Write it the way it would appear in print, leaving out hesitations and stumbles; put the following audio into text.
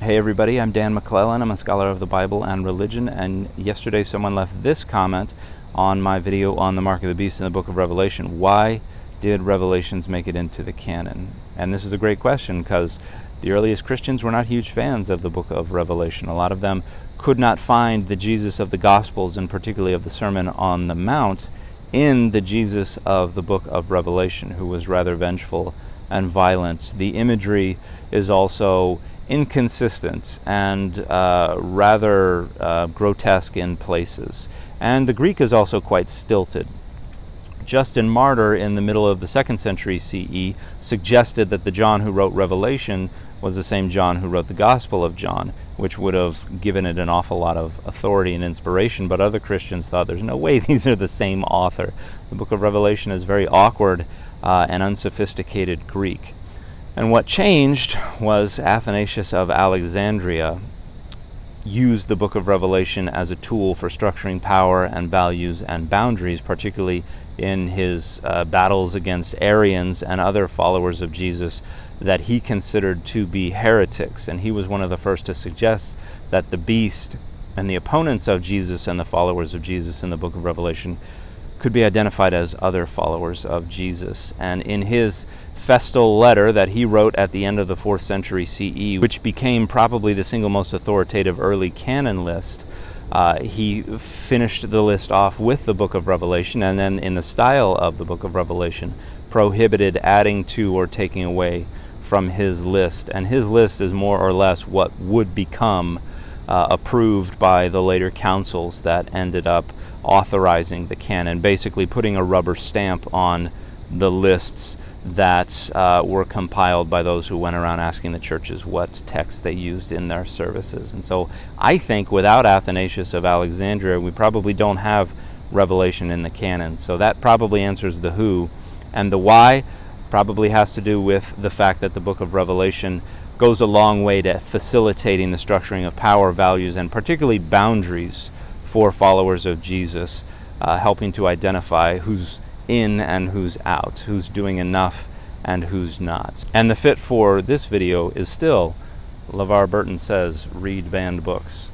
Hey everybody, I'm Dan McClellan. I'm a scholar of the Bible and religion, and yesterday someone left this comment on my video on the mark of the beast in the book of Revelation. Why did Revelations make it into the canon? And this is a great question because the earliest Christians were not huge fans of the book of Revelation. A lot of them could not find the Jesus of the Gospels, and particularly of the Sermon on the Mount, in the Jesus of the book of Revelation, who was rather vengeful and violent. The imagery is also inconsistent and rather grotesque in places. And the Greek is also quite stilted. Justin Martyr, in the middle of the 2nd century CE, suggested that the John who wrote Revelation was the same John who wrote the Gospel of John, which would have given it an awful lot of authority and inspiration, but other Christians thought there's no way these are the same author. The book of Revelation is very awkward and unsophisticated Greek. And what changed was Athanasius of Alexandria used the book of Revelation as a tool for structuring power and values and boundaries, particularly in his battles against Arians and other followers of Jesus that he considered to be heretics. And he was one of the first to suggest that the beast and the opponents of Jesus and the followers of Jesus in the book of Revelation could be identified as other followers of Jesus. And in his festal letter that he wrote at the end of the 4th century CE, which became probably the single most authoritative early canon list, he finished the list off with the book of Revelation, and then in the style of the book of Revelation prohibited adding to or taking away from his list. And his list is more or less what would become approved by the later councils that ended up authorizing the canon, basically putting a rubber stamp on the lists that were compiled by those who went around asking the churches what text they used in their services. And so I think without Athanasius of Alexandria, we probably don't have Revelation in the canon. So that probably answers the who. And the why probably has to do with the fact that the book of Revelation goes a long way to facilitating the structuring of power, values, and particularly boundaries for followers of Jesus, helping to identify who's in and who's out, who's doing enough and who's not. And the fit for this video is still, LeVar Burton says, read banned books.